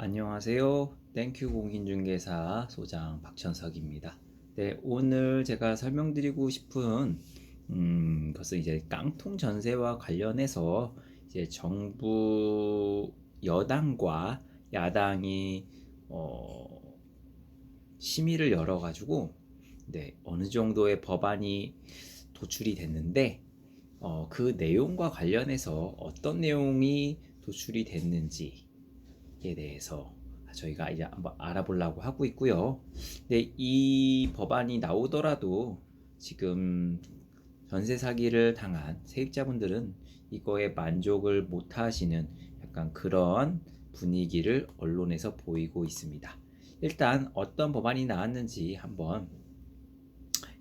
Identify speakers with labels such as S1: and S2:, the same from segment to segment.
S1: 안녕하세요. 땡큐 공인중개사 소장 박천석입니다. 네, 오늘 제가 설명드리고 싶은 것은 이제 깡통 전세와 관련해서 이제 정부 여당과 야당이 심의를 열어가지고 어느 정도의 법안이 도출이 됐는데 그 내용과 관련해서 어떤 내용이 도출이 됐는지 대해서 저희가 이제 한번 알아보려고 하고 있고요. 근데 이 법안이 나오더라도 지금 전세 사기를 당한 세입자분들은 이거에 만족을 못 하시는 약간 그런 분위기를 언론에서 보이고 있습니다. 일단 어떤 법안이 나왔는지 한번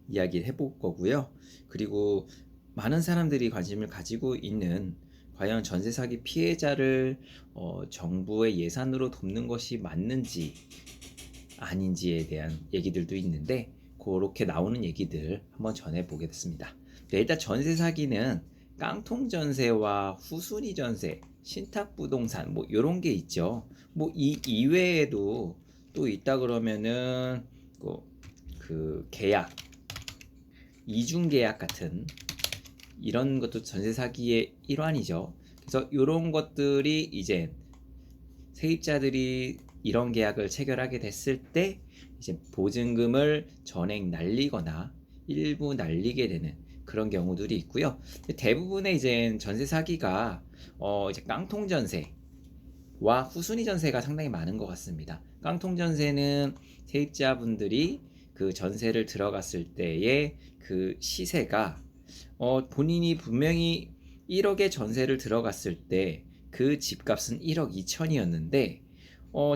S1: 이야기를 해볼 거고요. 그리고 많은 사람들이 관심을 가지고 있는 과연 전세 사기 피해자를 정부의 예산으로 돕는 것이 맞는지 아닌지에 대한 얘기들도 있는데 그렇게 나오는 얘기들 한번 전해 보겠습니다. 네, 일단 전세 사기는 깡통 전세와 후순위 전세, 신탁 부동산 뭐 이런 게 있죠. 뭐 이 이외에도 또 있다 그러면은 그 계약, 이중 계약 같은 이런 것도 전세 사기의 일환이죠. 그래서 이런 것들이 이제 세입자들이 이런 계약을 체결하게 됐을 때 이제 보증금을 전액 날리거나 일부 날리게 되는 그런 경우들이 있고요. 대부분의 이제 전세 사기가 이제 깡통 전세와 후순위 전세가 상당히 많은 것 같습니다. 깡통 전세는 세입자분들이 그 전세를 들어갔을 때의 그 시세가 본인이 분명히 1억의 전세를 들어갔을 때 그 집값은 1억 2천이었는데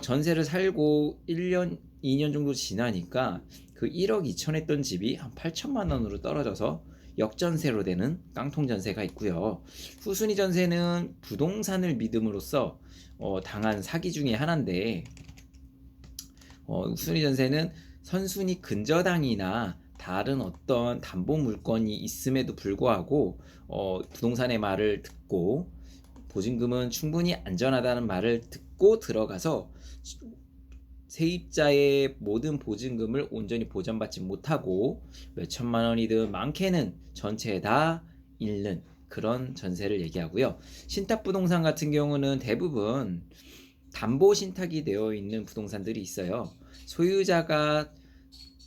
S1: 전세를 살고 1년, 2년 정도 지나니까 그 1억 2천 했던 집이 한 8천만 원으로 떨어져서 역전세로 되는 깡통 전세가 있고요. 후순위 전세는 부동산을 믿음으로써 당한 사기 중에 하나인데 후순위 전세는 선순위 근저당이나 다른 어떤 담보 물건이 있음에도 불구하고 부동산의 말을 듣고 보증금은 충분히 안전하다는 말을 듣고 들어가서 세입자의 모든 보증금을 온전히 보전받지 못하고 몇 천만 원이든 많게는 전체 다 잃는 그런 전세를 얘기하고요. 신탁 부동산 같은 경우는 대부분 담보 신탁이 되어 있는 부동산들이 있어요. 소유자가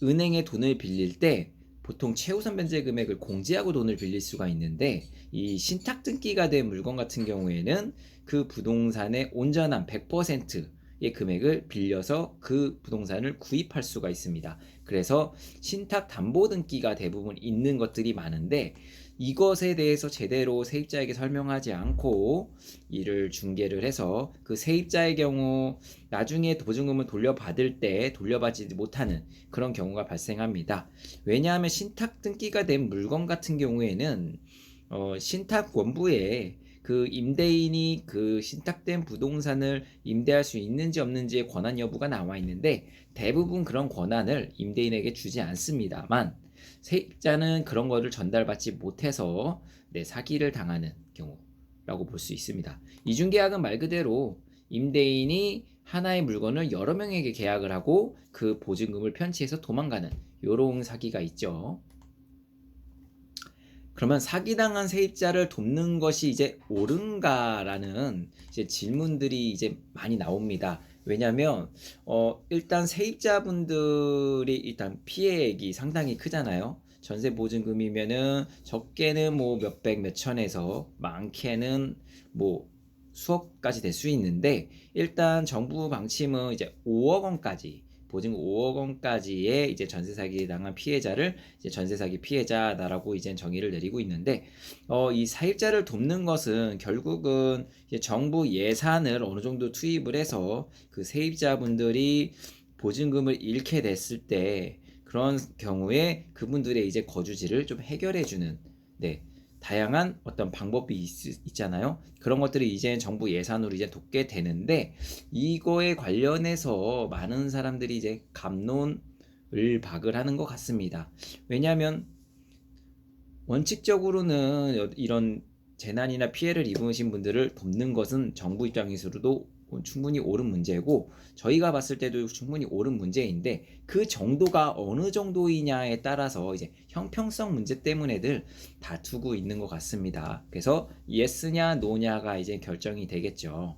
S1: 은행에 돈을 빌릴 때 보통 최우선 변제 금액을 공제하고 돈을 빌릴 수가 있는데 이 신탁 등기가 된 물건 같은 경우에는 그 부동산의 온전한 100%의 금액을 빌려서 그 부동산을 구입할 수가 있습니다. 그래서 신탁 담보 등기가 대부분 있는 것들이 많은데 이것에 대해서 제대로 세입자에게 설명하지 않고 이를 중개를 해서 그 세입자의 경우 나중에 보증금을 돌려받을 때 돌려받지 못하는 그런 경우가 발생합니다. 왜냐하면 신탁 등기가 된 물건 같은 경우에는 신탁 원부에 그 임대인이 그 신탁된 부동산을 임대할 수 있는지 없는지의 권한 여부가 나와 있는데 대부분 그런 권한을 임대인에게 주지 않습니다만 세입자는 그런 거를 전달받지 못해서 사기를 당하는 경우라고 볼 수 있습니다. 이중계약은 말 그대로 임대인이 하나의 물건을 여러 명에게 계약을 하고 그 보증금을 편취해서 도망가는 요런 사기가 있죠. 그러면 사기당한 세입자를 돕는 것이 이제 옳은가라는 이제 질문들이 이제 많이 나옵니다. 왜냐하면 일단 세입자분들이 일단 피해액이 상당히 크잖아요. 전세 보증금이면은 적게는 뭐 몇백 몇천에서 많게는 뭐 수억까지 될 수 있는데 일단 정부 방침은 이제 5억 원까지 보증금 5억 원까지의 이제 전세 사기 당한 피해자를 이제 전세 사기 피해자다라고 이제 정의를 내리고 있는데 이 사입자를 돕는 것은 결국은 이제 정부 예산을 어느 정도 투입을 해서 그 세입자분들이 보증금을 잃게 됐을 때 그런 경우에 그분들의 이제 거주지를 좀 해결해 주는 다양한 어떤 방법이 있잖아요. 그런 것들이 이제 정부 예산으로 이제 돕게 되는데 이거에 관련해서 많은 사람들이 이제 갑론을 박을 하는 것 같습니다. 왜냐하면 원칙적으로는 이런 재난이나 피해를 입으신 분들을 돕는 것은 정부 입장에서도 충분히 옳은 문제고 저희가 봤을 때도 충분히 옳은 문제인데 그 정도가 어느 정도이냐에 따라서 이제 형평성 문제 때문에들 다투고 있는 것 같습니다. 그래서 yes냐 no냐가 이제 결정이 되겠죠.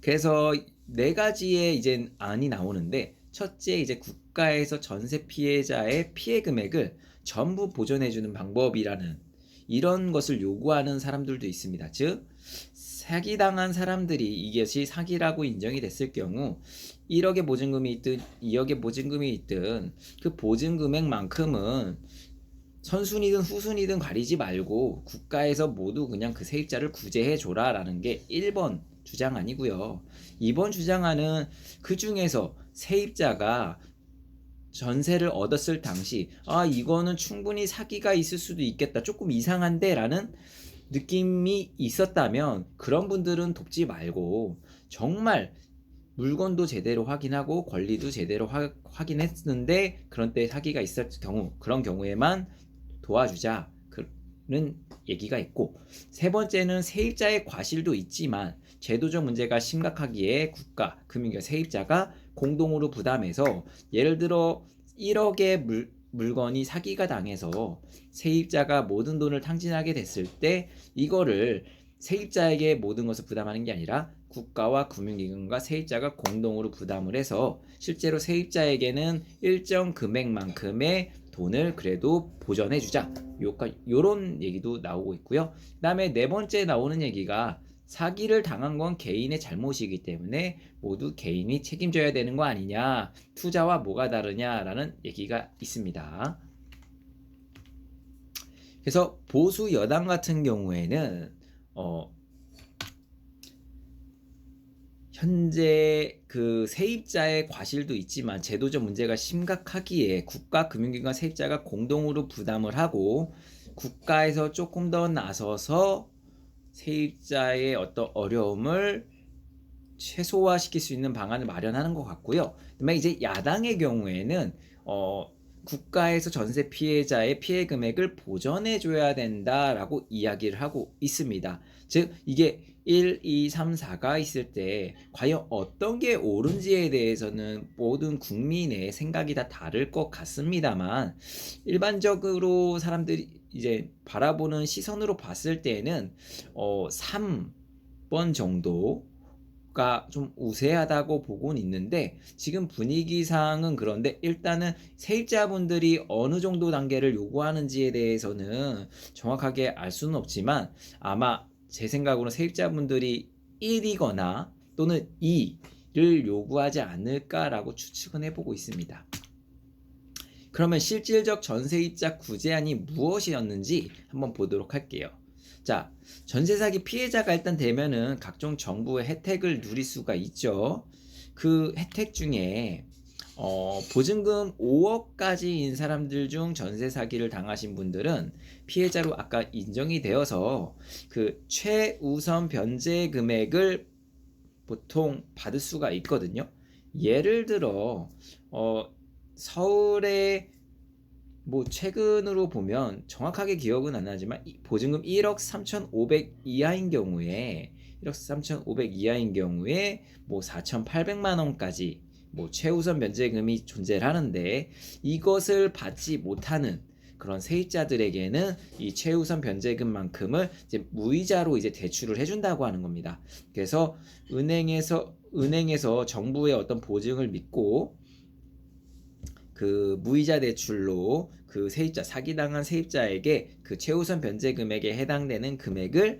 S1: 그래서 네 가지의 이제 안이 나오는데 첫째 이제 국가에서 전세 피해자의 피해 금액을 전부 보전해주는 방법이라는 이런 것을 요구하는 사람들도 있습니다. 즉 사기당한 사람들이 이것이 사기라고 인정이 됐을 경우 1억의 보증금이 있든 2억의 보증금이 있든 그 보증금액만큼은 선순위든 후순위든 가리지 말고 국가에서 모두 그냥 그 세입자를 구제해 줘라라는 게 1번 주장안이고요. 2번 주장안은 그 중에서 세입자가 전세를 얻었을 당시 이거는 충분히 사기가 있을 수도 있겠다. 조금 이상한데 라는 느낌이 있었다면 그런 분들은 돕지 말고 정말 물건도 제대로 확인하고 권리도 제대로 확인했는데 그런 때 사기가 있을 경우 그런 경우에만 도와주자는 얘기가 있고 세 번째는 세입자의 과실도 있지만 제도적 문제가 심각하기에 국가, 금융계, 세입자가 공동으로 부담해서 예를 들어 1억의 물건이 사기가 당해서 세입자가 모든 돈을 탕진하게 됐을 때 이거를 세입자에게 모든 것을 부담하는 게 아니라 국가와 금융기관과 세입자가 공동으로 부담을 해서 실제로 세입자에게는 일정 금액만큼의 돈을 그래도 보전해주자. 요런 얘기도 나오고 있고요. 그 다음에 네 번째 나오는 얘기가 사기를 당한 건 개인의 잘못이기 때문에 모두 개인이 책임져야 되는 거 아니냐, 투자와 뭐가 다르냐라는 얘기가 있습니다. 그래서 보수 여당 같은 경우에는 현재 그 세입자의 과실도 있지만 제도적 문제가 심각하기에 국가, 금융기관, 세입자가 공동으로 부담을 하고 국가에서 조금 더 나서서 세입자의 어떤 어려움을 최소화시킬 수 있는 방안을 마련하는 것 같고요. 그다음에 이제 야당의 경우에는 국가에서 전세 피해자의 피해 금액을 보전해 줘야 된다라고 이야기를 하고 있습니다. 즉 이게 1, 2, 3, 4가 있을 때 과연 어떤 게 옳은지에 대해서는 모든 국민의 생각이 다 다를 것 같습니다만 일반적으로 사람들이 이제 바라보는 시선으로 봤을 때는 3번 정도가 좀 우세하다고 보고는 있는데 지금 분위기상은 그런데 일단은 세입자분들이 어느 정도 단계를 요구하는지에 대해서는 정확하게 알 수는 없지만 아마 제 생각으로는 세입자분들이 1이거나 또는 2를 요구하지 않을까라고 추측은 해보고 있습니다. 그러면 실질적 전세입자 구제안이 무엇이었는지 한번 보도록 할게요. 자, 전세 사기 피해자가 일단 되면은 각종 정부의 혜택을 누릴 수가 있죠. 그 혜택 중에 보증금 5억까지인 사람들 중 전세 사기를 당하신 분들은 피해자로 아까 인정이 되어서 그 최우선 변제 금액을 보통 받을 수가 있거든요. 예를 들어 서울에 뭐 최근으로 보면 정확하게 기억은 안 나지만 보증금 1억 3,500 이하인 경우에 1억 3,500 이하인 경우에 뭐 4,800만 원까지 뭐 최우선 변제금이 존재를 하는데 이것을 받지 못하는 그런 세입자들에게는 이 최우선 변제금만큼을 이제 무이자로 이제 대출을 해준다고 하는 겁니다. 그래서 은행에서 정부의 어떤 보증을 믿고 그 무이자 대출로 그 세입자 사기당한 세입자에게 그 최우선 변제 금액에 해당되는 금액을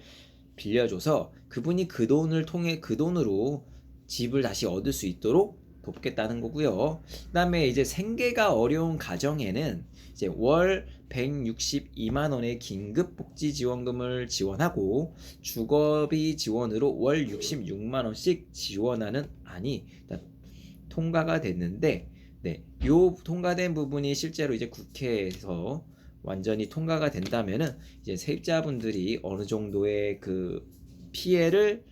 S1: 빌려줘서 그분이 그 돈을 통해 그 돈으로 집을 다시 얻을 수 있도록 돕겠다는 거고요. 그다음에 이제 생계가 어려운 가정에는 이제 월 162만 원의 긴급 복지 지원금을 지원하고 주거비 지원으로 월 66만 원씩 지원하는 안이 통과가 됐는데 네, 요 통과된 부분이 실제로 이제 국회에서 완전히 통과가 된다면은 이제 세입자분들이 어느 정도의 그 피해를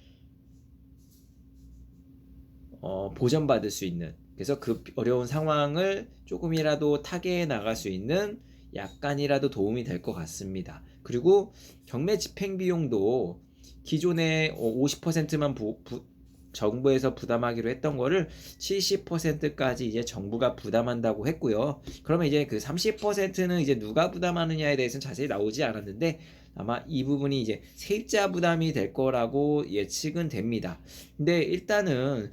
S1: 보전받을 수 있는 그래서 그 어려운 상황을 조금이라도 타개해 나갈 수 있는 약간이라도 도움이 될 것 같습니다. 그리고 경매 집행 비용도 기존에 50%만 정부에서 부담하기로 했던 거를 70%까지 이제 정부가 부담한다고 했고요. 그러면 이제 그 30%는 이제 누가 부담하느냐에 대해서는 자세히 나오지 않았는데 아마 이 부분이 이제 세입자 부담이 될 거라고 예측은 됩니다. 근데 일단은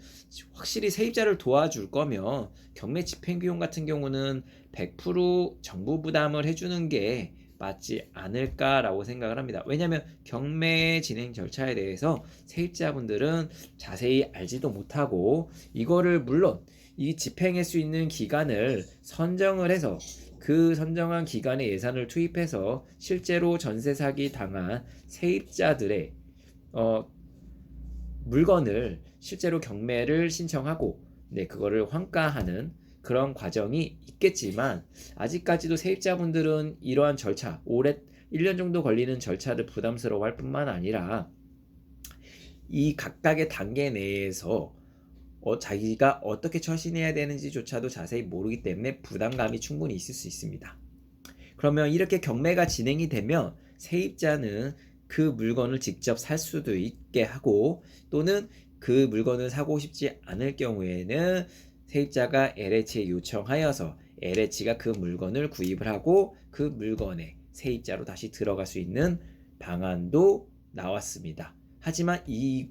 S1: 확실히 세입자를 도와줄 거면 경매 집행비용 같은 경우는 100% 정부 부담을 해주는 게 맞지 않을까라고 생각을 합니다. 왜냐하면 경매 진행 절차에 대해서 세입자분들은 자세히 알지도 못하고 이거를 물론 이 집행할 수 있는 기간을 선정을 해서 그 선정한 기간에 예산을 투입해서 실제로 전세 사기 당한 세입자들의 물건을 실제로 경매를 신청하고 그거를 환가하는 그런 과정이 있겠지만 아직까지도 세입자분들은 이러한 절차, 올해 1년 정도 걸리는 절차를 부담스러워할 뿐만 아니라 이 각각의 단계 내에서 자기가 어떻게 처신해야 되는지조차도 자세히 모르기 때문에 부담감이 충분히 있을 수 있습니다. 그러면 이렇게 경매가 진행이 되면 세입자는 그 물건을 직접 살 수도 있게 하고 또는 그 물건을 사고 싶지 않을 경우에는 세입자가 LH에 요청하여서 LH가 그 물건을 구입을 하고 그 물건에 세입자로 다시 들어갈 수 있는 방안도 나왔습니다. 하지만 이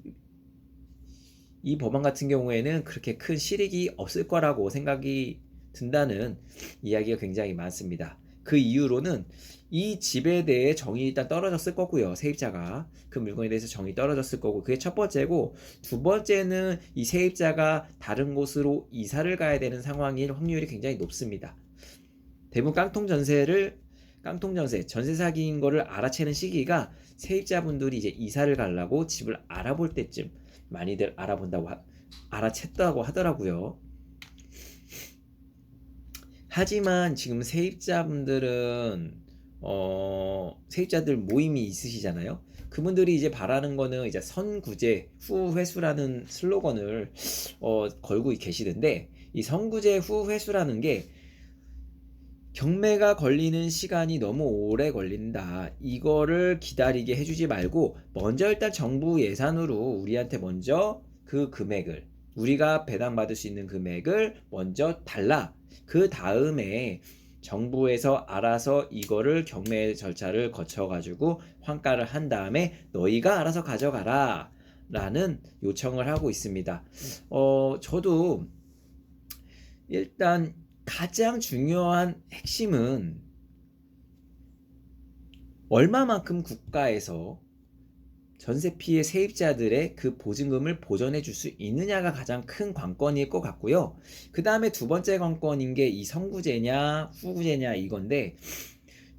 S1: 법안 같은 경우에는 그렇게 큰 실익이 없을 거라고 생각이 든다는 이야기가 굉장히 많습니다. 그 이유로는 이 집에 대해 정이 일단 떨어졌을 거고요. 세입자가 그 물건에 대해서 정이 떨어졌을 거고 그게 첫 번째고, 두 번째는 이 세입자가 다른 곳으로 이사를 가야 되는 상황일 확률이 굉장히 높습니다. 대부분 깡통전세, 전세 사기인 거를 알아채는 시기가 세입자분들이 이제 이사를 가려고 집을 알아볼 때쯤 많이들 알아챘다고 하더라고요. 하지만 지금 세입자분들은 세입자들 모임이 있으시잖아요. 그분들이 이제 바라는 거는 이제 선구제 후회수라는 슬로건을 걸고 계시던데, 이 선구제 후회수라는 게 경매가 걸리는 시간이 너무 오래 걸린다, 이거를 기다리게 해주지 말고 먼저 일단 정부 예산으로 우리한테 먼저 그 금액을, 우리가 배당받을 수 있는 금액을 먼저 달라. 그 다음에 정부에서 알아서 이거를 경매 절차를 거쳐가지고 환가를 한 다음에 너희가 알아서 가져가라 라는 요청을 하고 있습니다. 저도 일단 가장 중요한 핵심은 얼마만큼 국가에서 전세 피해 세입자들의 그 보증금을 보전해 줄 수 있느냐가 가장 큰 관건일 것 같고요. 그 다음에 두 번째 관건인 게 이 선구제냐 후구제냐 이건데,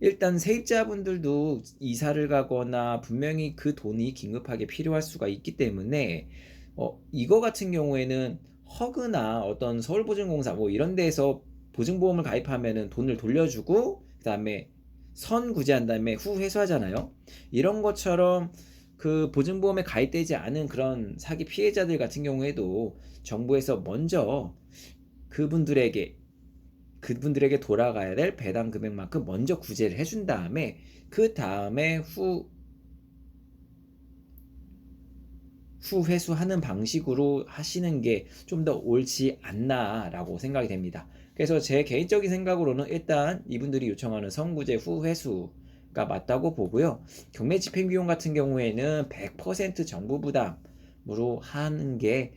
S1: 일단 세입자분들도 이사를 가거나 분명히 그 돈이 긴급하게 필요할 수가 있기 때문에 이거 같은 경우에는 허그나 어떤 서울보증공사 뭐 이런 데에서 보증보험을 가입하면은 돈을 돌려주고 그 다음에 선구제한 다음에 후 회수하잖아요. 이런 것처럼 그 보증보험에 가입되지 않은 그런 사기 피해자들 같은 경우에도 정부에서 먼저 그분들에게 돌아가야 될 배당 금액만큼 먼저 구제를 해준 다음에 그 다음에 후 회수하는 방식으로 하시는 게 좀 더 옳지 않나라고 생각이 됩니다. 그래서 제 개인적인 생각으로는 일단 이분들이 요청하는 선구제 후 회수가 맞다고 보고요. 경매 집행비용 같은 경우에는 100% 정부 부담으로 하는 게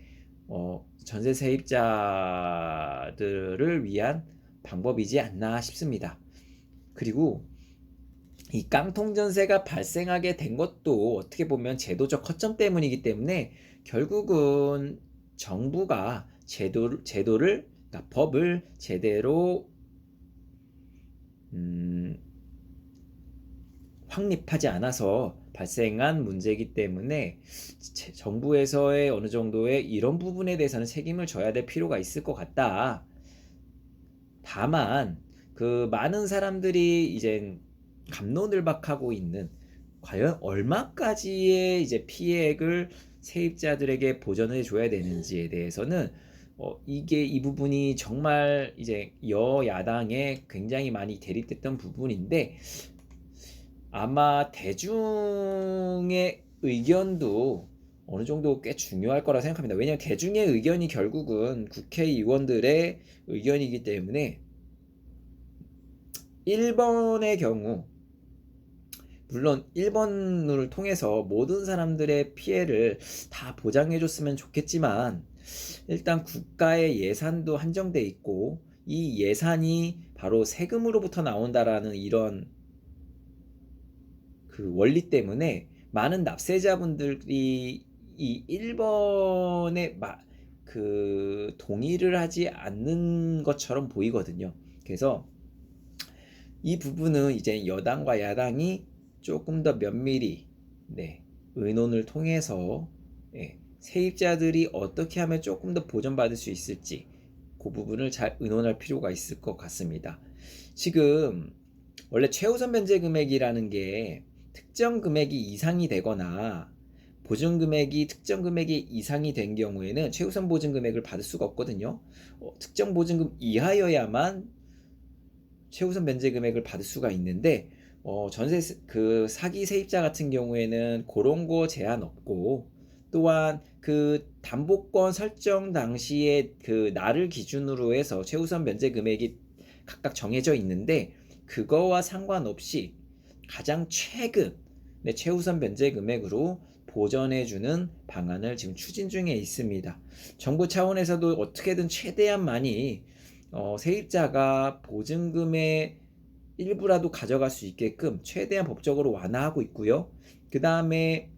S1: 전세 세입자들을 위한 방법이지 않나 싶습니다. 그리고 이 깡통전세가 발생하게 된 것도 어떻게 보면 제도적 허점 때문이기 때문에 결국은 정부가 제도를 그러니까 법을 제대로 확립하지 않아서 발생한 문제이기 때문에 정부에서의 어느 정도의 이런 부분에 대해서는 책임을 져야 될 필요가 있을 것 같다. 다만 그 많은 사람들이 이제 갑론을박하고 있는 과연 얼마까지의 이제 피해액을 세입자들에게 보전해 줘야 되는지에 대해서는 이 부분이 정말 이제 여야당에 굉장히 많이 대립됐던 부분인데, 아마 대중의 의견도 어느 정도 꽤 중요할 거라 생각합니다. 왜냐하면 대중의 의견이 결국은 국회의원들의 의견이기 때문에 1번의 경우 물론 1번을 통해서 모든 사람들의 피해를 다 보장해 줬으면 좋겠지만 일단 국가의 예산도 한정돼 있고 이 예산이 바로 세금으로부터 나온다라는 이런 그 원리 때문에 많은 납세자분들이 이 1번에 그 동의를 하지 않는 것처럼 보이거든요. 그래서 이 부분은 이제 여당과 야당이 조금 더 면밀히 의논을 통해서 세입자들이 어떻게 하면 조금 더 보전받을 수 있을지 그 부분을 잘 의논할 필요가 있을 것 같습니다. 지금 원래 최우선 면제 금액이라는 게 특정 금액이 이상이 되거나 보증 금액이 특정 금액이 이상이 된 경우에는 최우선 보증 금액을 받을 수가 없거든요. 특정 보증금 이하여야만 최우선 면제 금액을 받을 수가 있는데 전세 그 사기 세입자 같은 경우에는 그런 거 제한 없고 또한 그 담보권 설정 당시에 그 날을 기준으로 해서 최우선 면제 금액이 각각 정해져 있는데 그거와 상관없이 가장 최근 최우선 면제 금액으로 보전해주는 방안을 지금 추진 중에 있습니다. 정부 차원에서도 어떻게든 최대한 많이 세입자가 보증금의 일부라도 가져갈 수 있게끔 최대한 법적으로 완화하고 있고요. 그 다음에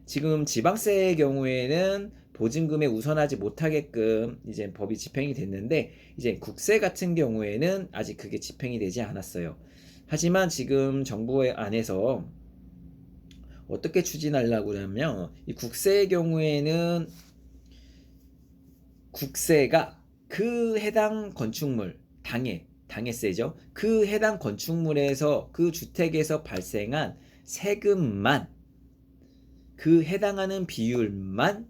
S1: 지금 지방세의 경우에는 보증금에 우선하지 못하게끔 이제 법이 집행이 됐는데 이제 국세 같은 경우에는 아직 그게 집행이 되지 않았어요. 하지만 지금 정부 안에서 어떻게 추진하려고 하면 이 국세의 경우에는 국세가 그 해당 건축물 당해세죠. 그 해당 건축물에서 그 주택에서 발생한 세금만 그 해당하는 비율만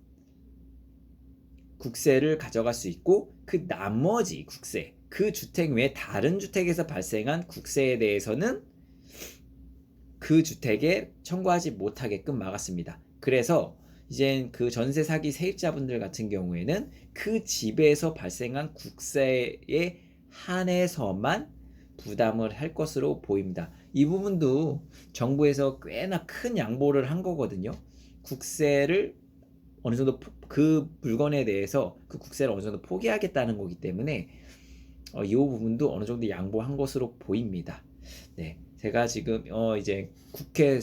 S1: 국세를 가져갈 수 있고 그 나머지 국세 그 주택 외에 다른 주택에서 발생한 국세에 대해서는 그 주택에 청구하지 못하게끔 막았습니다. 그래서 이제 그 전세 사기 세입자분들 같은 경우에는 그 집에서 발생한 국세에 한해서만 부담을 할 것으로 보입니다. 이 부분도 정부에서 꽤나 큰 양보를 한 거거든요. 국세를 어느 정도 그 물건에 대해서 그 국세를 어느 정도 포기하겠다는 거기 때문에 이 부분도 어느 정도 양보한 것으로 보입니다. 네, 제가 지금 이제 국회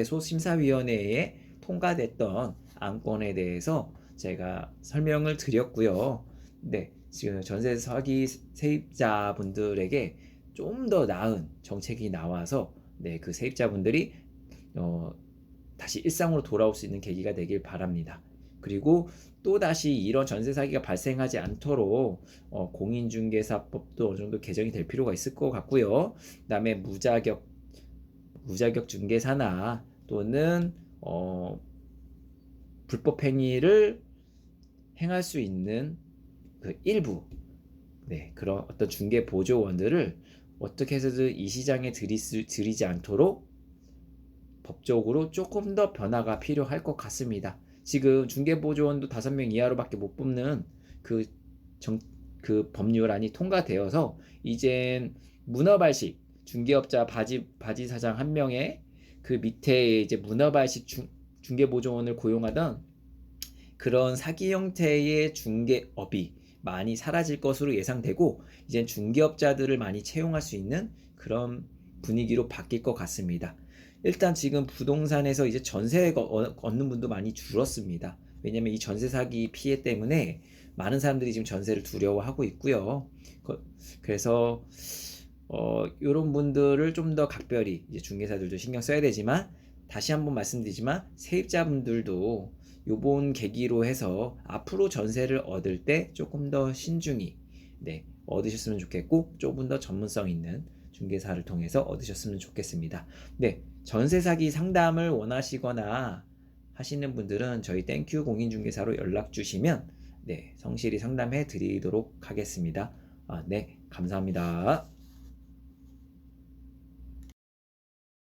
S1: 소심사위원회에 통과됐던 안건에 대해서 제가 설명을 드렸고요. 네, 지금 전세 사기 세입자분들에게 좀 더 나은 정책이 나와서 그 세입자분들이 다시 일상으로 돌아올 수 있는 계기가 되길 바랍니다. 그리고 또다시 이런 전세 사기가 발생하지 않도록 공인중개사법도 어느 정도 개정이 될 필요가 있을 것 같고요. 그다음에 무자격 중개사나 또는 불법 행위를 행할 수 있는 그 일부 그런 어떤 중개 보조원들을 어떻게 해서든 이 시장에 들이지 않도록 법적으로 조금 더 변화가 필요할 것 같습니다. 지금 중개보조원도 5명 이하로밖에 못 뽑는 그 법률안이 통과되어서 이젠 문어발식 중개업자 바지 사장 한 명에 그 밑에 이제 문어발식 중개보조원을 고용하던 그런 사기 형태의 중개업이 많이 사라질 것으로 예상되고 이젠 중개업자들을 많이 채용할 수 있는 그런 분위기로 바뀔 것 같습니다. 일단 지금 부동산에서 이제 전세 얻는 분도 많이 줄었습니다. 왜냐면 이 전세 사기 피해 때문에 많은 사람들이 지금 전세를 두려워하고 있고요. 그래서 이런 분들을 좀 더 각별히 이제 중개사들도 신경 써야 되지만 다시 한번 말씀드리지만 세입자분들도 요번 계기로 해서 앞으로 전세를 얻을 때 조금 더 신중히 얻으셨으면 좋겠고 조금 더 전문성 있는 중개사를 통해서 얻으셨으면 좋겠습니다. 전세 사기 상담을 원하시거나 하시는 분들은 저희 땡큐 공인중개사로 연락 주시면 성실히 상담해 드리도록 하겠습니다. 감사합니다.